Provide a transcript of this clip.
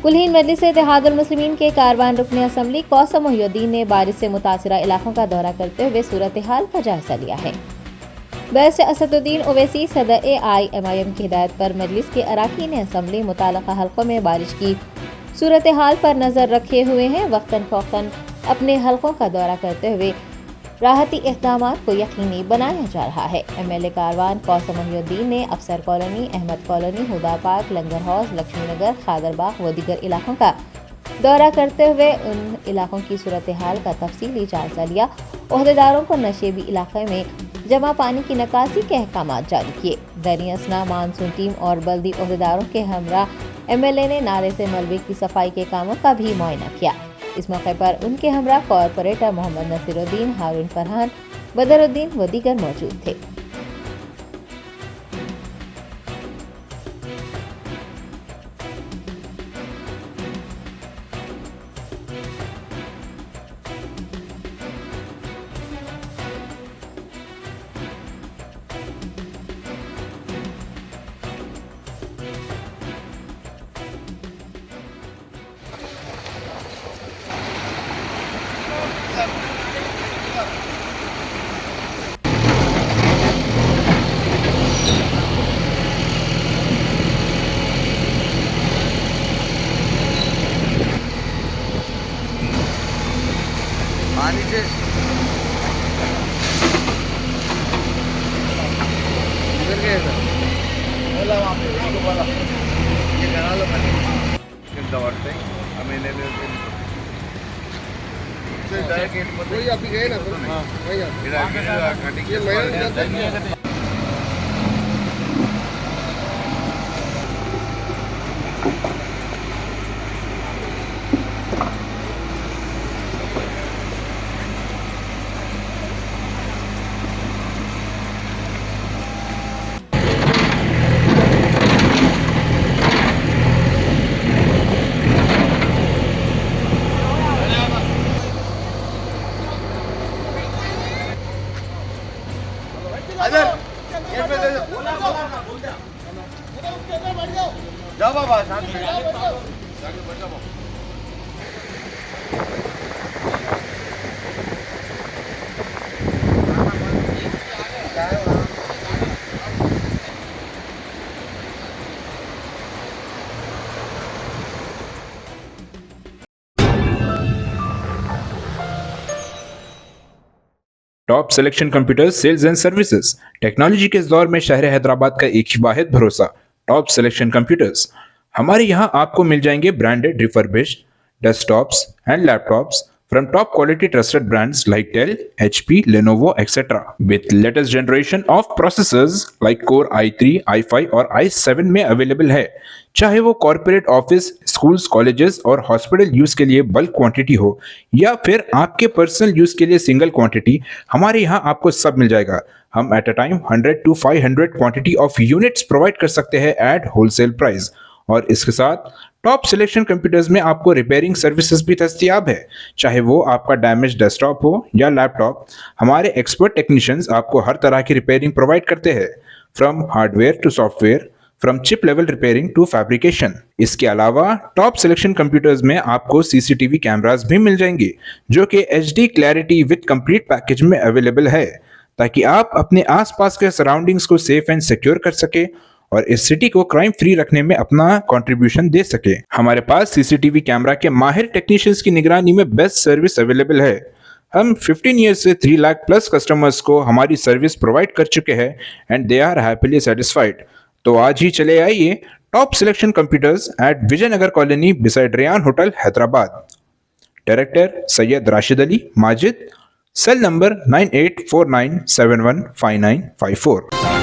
कुलहीन मजलिस इत्तेहादुल मुस्लिमीन के कारवान रुकन असम्बली कौसम मोहिउद्दीन ने बारिश से मुतासरा इलाकों का दौरा करते हुए सूरत हाल का जायजा लिया है। बैस असदुद्दीन ओवैसी सदर AIMIM की हिदायत पर मजलिस के अरकान असम्बली मुताल्लिक़ा हल्कों में बारिश की सूरत हाल पर नजर रखे हुए हैं। वक्तन फ़ौक़न अपने हल्कों का दौरा करते हुए राहती इक़दाम को यकीनी बनाया जा रहा है। MLA कारवान कौसम मोहिउद्दीन ने अफसर कॉलोनी, अहमद कॉलोनी, हुदा पार्क, लंगर हाउस, लक्ष्मी नगर, खादरबाग व दीगर इलाकों का दौरा करते हुए उन इलाकों की सूरत हाल का तफसीली जायजा लिया। ओहदेदारों को नशेबी इलाके में जमा पानी की निकासी के अहकाम जारी किए। दैनिक असना मानसून टीम और बल्दी ओहदेदारों के हमरा MLA ने नाले से मलबे की सफाई के कामों का भी मुआयना किया। इस मौके पर उनके हमरा कॉरपोरेटर मोहम्मद नसीरुद्दीन, हारून फरहान, बदरुद्दीन व दीगर मौजूद थे। पानी से इधर गए सर बोला वहाँ पे उसको बोला ये करा लो पानी दौड़ते हमें ले वही अभी गए ना सर। हाँ वही ये महीना जाओ बाबा top selection computer sales and services technology के इस दौर में शहर हैदराबाद का एक ही वाहिद भरोसा टॉप सिलेक्शन कंप्यूटर्स। हमारे यहाँ आपको मिल जाएंगे branded refurbished desktops and laptops from top quality trusted brands like Dell, HP, Lenovo, etc. with latest generation of processors like Core i3, i5 और i7 में अवेलेबल है। चाहे वो कॉर्पोरेट ऑफिस, स्कूल्स, कॉलेजेस और हॉस्पिटल यूज के लिए bulk quantity हो या फिर आपके पर्सनल यूज के लिए सिंगल क्वांटिटी, हमारे यहाँ आपको सब मिल जाएगा। हम at a time 100 to 500 quantity of units provide कर सकते हैं एट होलसेल प्राइस। और इसके साथ टॉप सिलेक्शन कंप्यूटर्स में आपको रिपेयरिंग सर्विसेज भी दस्तियाब है। चाहे वो आपका डैमेज डेस्कटॉप हो या लैपटॉप, हमारे एक्सपर्ट टेक्नीशियंस आपको हर तरह की रिपेयरिंग प्रोवाइड करते हैं, from hardware to software, from chip level repairing to fabrication. इसके अलावा टॉप सिलेक्शन कंप्यूटर्स में आपको CCTV कैमरास भी मिल जाएंगे जो कि HD clarity with complete package में अवेलेबल है, ताकि आप अपने आसपास के सराउंडिंग्स को सेफ एंड सिक्योर कर सके और इस सिटी को क्राइम फ्री रखने में अपना कंट्रीब्यूशन दे सके। हमारे पास CCTV कैमरा के माहिर टेक्नीशियंस की निगरानी में बेस्ट सर्विस अवेलेबल है। हम 15 ईयर्स से 3 लाख प्लस कस्टमर्स को हमारी सर्विस प्रोवाइड कर चुके हैं and they are happily satisfied. तो आज ही चले आइए top selection computers at Vijayanagar colony beside Ryan hotel Hyderabad. Director Syed Rashid Ali Majid, cell number 9849715954।